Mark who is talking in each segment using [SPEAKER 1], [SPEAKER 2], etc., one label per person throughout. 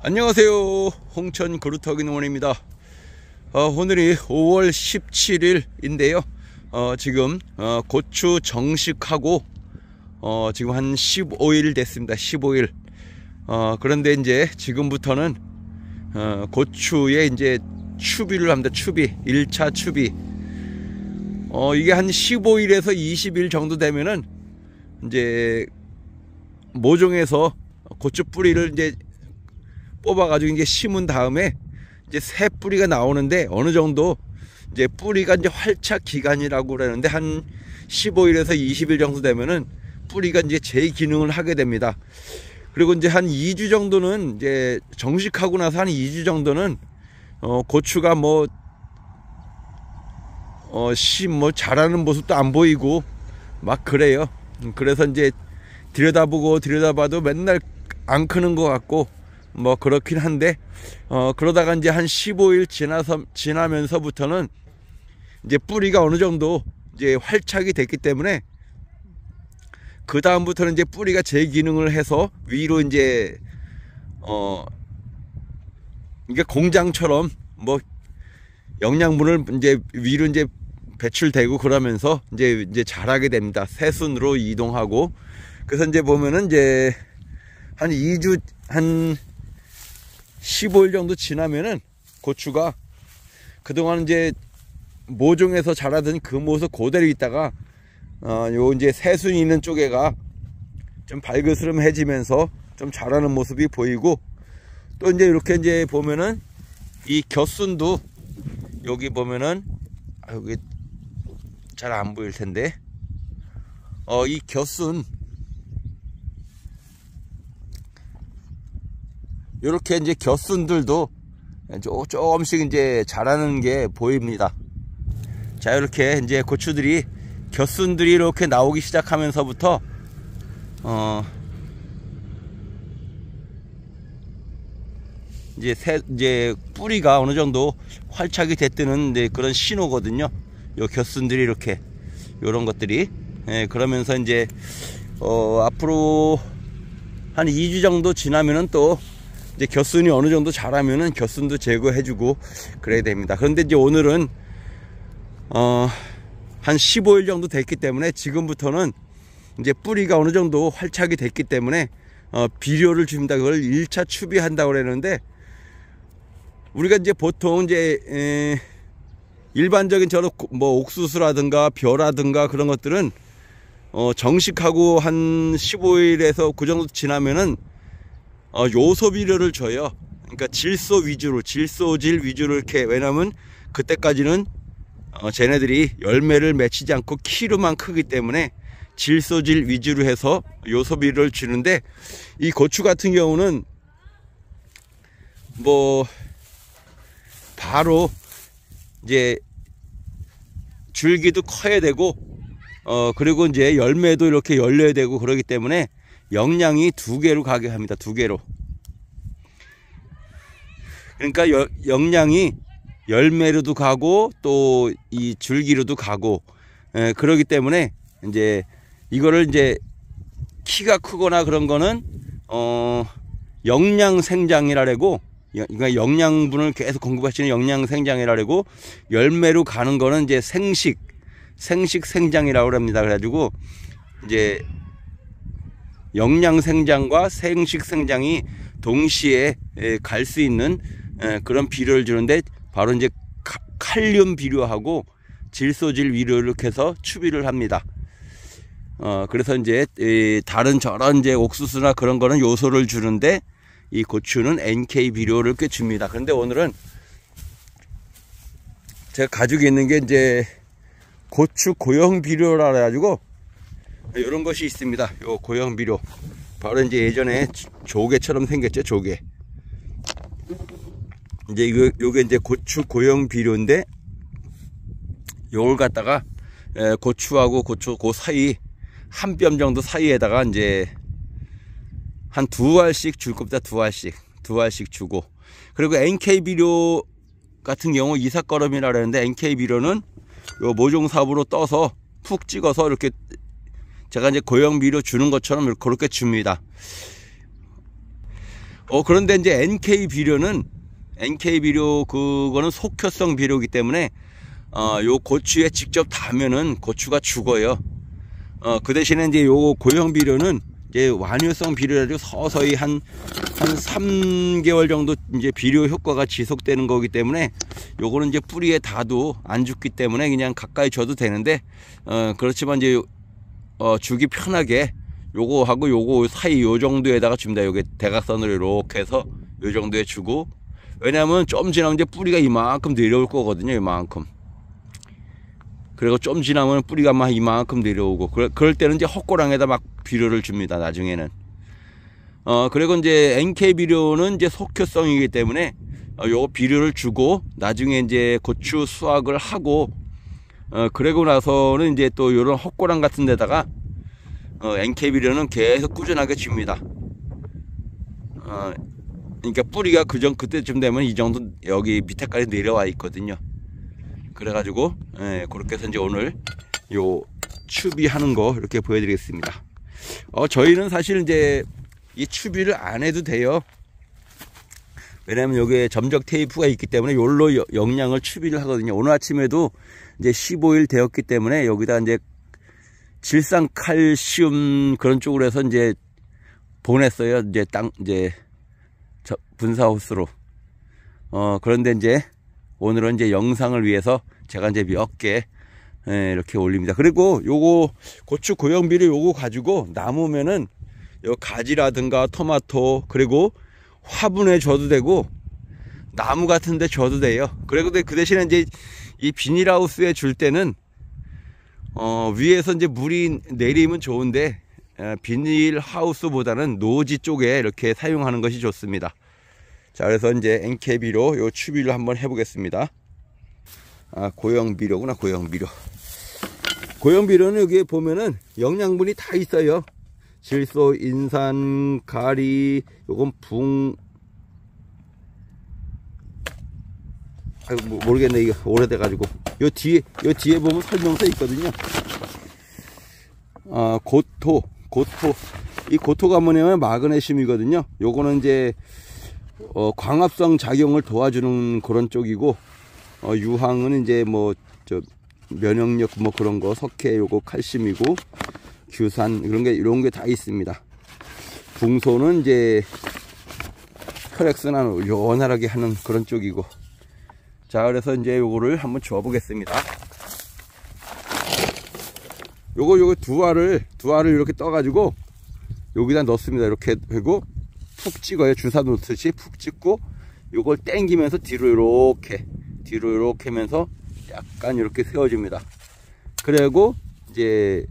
[SPEAKER 1] 안녕하세요, 홍천 그루터기 농원입니다. 오늘이 5월 17일인데요 지금 고추 정식하고 지금 한 15일 됐습니다. 15일. 그런데 이제 지금부터는 고추에 이제 추비를 합니다. 추비, 1차 추비. 이게 한 15일에서 20일 정도 되면은 이제 모종에서 고추 뿌리를 이제 뽑아가지고 이제 심은 다음에 이제 새 뿌리가 나오는데, 어느 정도 이제 뿌리가 이제 활착 기간이라고 그러는데 한 15일에서 20일 정도 되면은 뿌리가 이제 제 기능을 하게 됩니다. 그리고 이제 한 2주 정도는 이제 정식하고 나서 한 2주 정도는 고추가 뭐 자라는 모습도 안 보이고 막 그래요. 그래서 이제 들여다봐도 맨날 안 크는 것 같고 뭐 그렇긴 한데, 그러다가 이제 한 15일 지나면서부터는 이제 뿌리가 어느 정도 이제 활착이 됐기 때문에 그 다음부터는 이제 뿌리가 제 기능을 해서 위로 이제 이게 공장처럼 뭐 영양분을 이제 위로 이제 배출되고 그러면서 이제 자라게 됩니다. 새순으로 이동하고. 그래서 이제 보면은 이제 한 2주 한 15일 정도 지나면은 고추가 그동안 이제 모종에서 자라던 그 모습 그대로 있다가 요 이제 새순이 있는 쪽에가 좀 발그스름해지면서 좀 자라는 모습이 보이고, 또 이제 이렇게 이제 보면은 이 곁순도 여기 보면은 여기 잘 안 보일 텐데 이 곁순 이렇게 이제 곁순들도 조금씩 이제 자라는 게 보입니다. 자, 이렇게 이제 고추들이 곁순들이 이렇게 나오기 시작하면서부터 이제 뿌리가 어느 정도 활착이 됐다는 그런 신호거든요. 요 곁순들이 이렇게 요런 것들이 그러면서 이제 앞으로 한 2주 정도 지나면은 또 이제 곁순이 어느 정도 자라면은 곁순도 제거해주고 그래야 됩니다. 그런데 이제 오늘은 한 15일 정도 됐기 때문에 지금부터는 이제 뿌리가 어느 정도 활착이 됐기 때문에 비료를 줍니다. 그걸 1차 추비한다고 그랬는데, 우리가 이제 보통 이제 일반적인 저런 뭐 옥수수라든가 벼라든가 그런 것들은 정식하고 한 15일에서 그 정도 지나면은 요소 비료를 줘요. 그러니까 질소질 위주로 이렇게. 왜냐면 그때까지는 쟤네들이 열매를 맺히지 않고 키로만 크기 때문에 질소질 위주로 해서 요소 비료를 주는데, 이 고추 같은 경우는 뭐 바로 이제 줄기도 커야 되고 그리고 이제 열매도 이렇게 열려야 되고 그러기 때문에 영양이 2개로 가게 합니다. 2개로. 그러니까 영양이 열매로도 가고 또 이 줄기로도 가고 그러기 때문에 이제 이거를 이제 키가 크거나 그런 거는 영양생장이라고, 그러니까 영양분을 계속 공급하시는 영양생장이라고, 열매로 가는 거는 이제 생식생장이라고 합니다. 그래가지고 이제 영양생장과 생식생장이 동시에 갈 수 있는 그런 비료를 주는데, 바로 이제 칼륨 비료하고 질소질 비료를 이렇게 해서 추비를 합니다. 그래서 이제 다른 저런 이제 옥수수나 그런 거는 요소를 주는데, 이 고추는 NK 비료를 꽤 줍니다. 그런데 오늘은 제가 가지고 있는 게 이제 고추 고형 비료라 그래가지고 이런 것이 있습니다. 요 고형 비료, 바로 이제 예전에 조개처럼 생겼죠, 조개. 이제 요게 이제 고추 고형 비료인데, 요걸 갖다가 고추하고 고추 그 사이 한 뼘 정도 사이에다가 이제 한 2알씩 줄 겁니다. 2알씩 주고. 그리고 NK 비료 같은 경우 이삭거름이라 그러는데, NK 비료는 요 모종삽으로 떠서 푹 찍어서 이렇게 제가 이제 고형 비료 주는 것처럼 그렇게 줍니다. 그런데 이제 NK 비료는 그거는 속효성 비료이기 때문에 요 고추에 직접 닿으면은 고추가 죽어요. 그 대신에 이제 요 고형 비료는 이제 완효성 비료라고 서서히 한 3개월 정도 이제 비료 효과가 지속되는 거기 때문에 요거는 이제 뿌리에 닿아도 안 죽기 때문에 그냥 가까이 줘도 되는데, 그렇지만 이제 주기 편하게 요거하고 요거 사이 요 정도에다가 줍니다. 요게 대각선으로 이렇게 해서 요 정도에 주고, 왜냐하면 좀 지나면 이제 뿌리가 이만큼 내려올 거거든요. 이만큼. 그리고 좀 지나면 뿌리가 막 이만큼 내려오고, 그럴 때는 이제 헛고랑에다 막 비료를 줍니다. 나중에는. 그리고 이제 NK 비료는 이제 속효성이기 때문에 요 비료를 주고 나중에 이제 고추 수확을 하고, 그러고 나서는 이제 또 요런 헛고랑 같은 데다가 NK 비료는 계속 꾸준하게 줍니다. 그러니까 뿌리가 그때쯤 되면 이 정도 여기 밑에까지 내려와 있거든요. 그래가지고 그렇게 해서 이제 오늘 요 추비하는 거 이렇게 보여드리겠습니다. 저희는 사실 이제 이 추비를 안 해도 돼요. 왜냐면 여기에 점적 테이프가 있기 때문에 요로 영양을 추비를 하거든요. 오늘 아침에도 이제 15일 되었기 때문에 여기다 이제 질산 칼슘 그런 쪽으로 해서 이제 보냈어요. 이제 분사호스로. 그런데 이제 오늘은 이제 영상을 위해서 제가 이제 몇 개 이렇게 올립니다. 그리고 요거 고추 고형 비료 요거 가지고 남으면은 요 가지라든가 토마토 그리고 화분에 줘도 되고 나무 같은 데 줘도 돼요. 그리고 그 대신에 이제 이 비닐하우스에 줄 때는 위에서 이제 물이 내리면 좋은데 비닐하우스보다는 노지 쪽에 이렇게 사용하는 것이 좋습니다. 자, 그래서 이제 NK 비료 요 추비를 한번 해보겠습니다. 고형 비료구나. 고형 비료. 고형 비료는 여기에 보면은 영양분이 다 있어요. 질소, 인산, 가리, 요건 모르겠네. 이게 오래돼 가지고. 요 뒤에 보면 설명서 있거든요. 고토. 이 고토가 뭐냐면 마그네슘이거든요. 요거는 이제 광합성 작용을 도와주는 그런 쪽이고, 유황은 이제 면역력 그런 거, 석회 요거 칼슘이고, 규산 이런 게 다 있습니다. 붕소는 이제 혈액순환을 원활하게 하는 그런 쪽이고. 자, 그래서 이제 요거를 한번 주워 보겠습니다. 요거 두 알을 이렇게 떠 가지고 여기다 넣습니다. 이렇게 하고 푹 찍어요. 주사 놓듯이 푹 찍고 요걸 당기면서 뒤로 이렇게 하면서 약간 이렇게 세워줍니다. 그리고 이제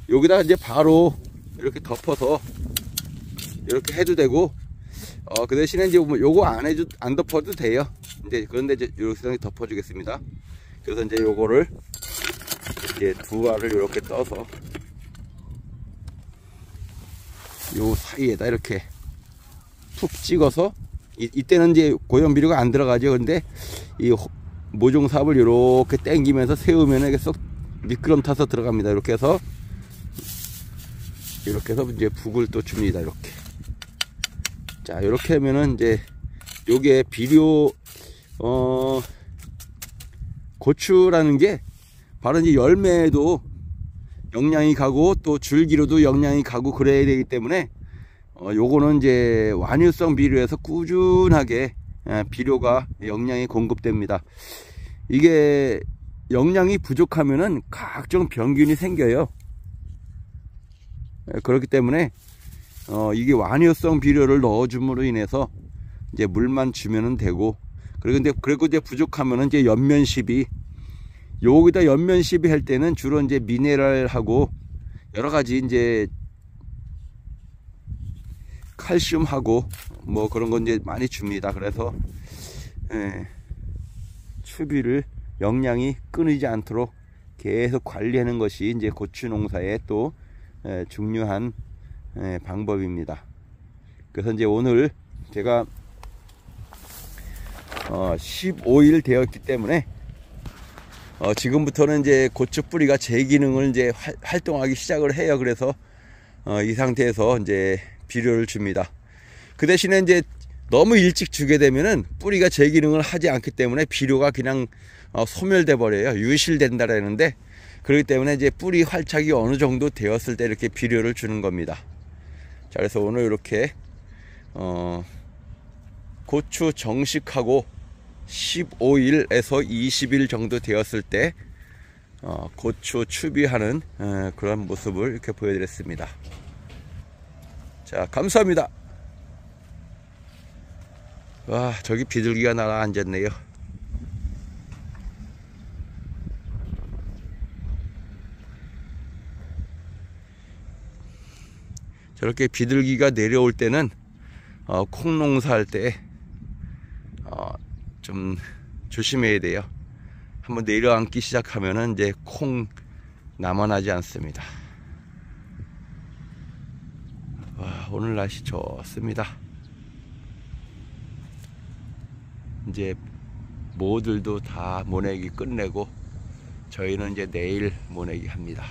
[SPEAKER 1] 여기다 이제 바로 이렇게 덮어서 이렇게 해도 되고, 그 대신에 이제 요거 안 덮어도 돼요. 그런데 이제 이렇게 덮어주겠습니다. 그래서 이제 요거를 이제 두 알을 이렇게 떠서 요 사이에다 이렇게 푹 찍어서, 이때는 이제 고형 비료가 안 들어가죠. 근데 이 모종삽을 이렇게 당기면서 세우면 이게 쏙 미끄럼 타서 들어갑니다. 이렇게 해서 이제 북을 또 줍니다. 이렇게. 자, 이렇게 하면은 이제 요게 비료 고추라는 게 바로 이제 열매에도 영양이 가고 또 줄기로도 영양이 가고 그래야 되기 때문에 요거는 이제 완효성 비료에서 꾸준하게 비료가 영양이 공급됩니다. 이게 영양이 부족하면은 각종 병균이 생겨요. 그렇기 때문에 이게 완효성 비료를 넣어줌으로 인해서 이제 물만 주면은 되고, 그리고 이제 부족하면은 이제 연면 시비, 여기다 연면 시비 할 때는 주로 이제 미네랄하고 여러 가지 이제 칼슘하고 그런 건 이제 많이 줍니다. 그래서 추비를 영양이 끊이지 않도록 계속 관리하는 것이 이제 고추 농사의 또 중요한 방법입니다. 그래서 이제 오늘 제가 15일 되었기 때문에 지금부터는 이제 고추 뿌리가 제 기능을 이제 활동하기 시작을 해요. 그래서 이 상태에서 이제 비료를 줍니다. 그 대신에 이제 너무 일찍 주게 되면은 뿌리가 제 기능을 하지 않기 때문에 비료가 그냥 소멸돼 버려요. 유실된다라는데, 그렇기 때문에 이제 뿌리 활착이 어느 정도 되었을 때 이렇게 비료를 주는 겁니다. 자, 그래서 오늘 이렇게 고추 정식하고 15일에서 20일 정도 되었을 때 고추 추비하는 그런 모습을 이렇게 보여드렸습니다. 자, 감사합니다. 와, 저기 비둘기가 날아 앉았네요. 저렇게 비둘기가 내려올 때는 콩 농사할 때 좀 조심해야 돼요. 한번 내려앉기 시작하면은 이제 콩 남아나지 않습니다. 와, 오늘 날씨 좋습니다. 이제 모들도 다 모내기 끝내고 저희는 이제 내일 모내기 합니다.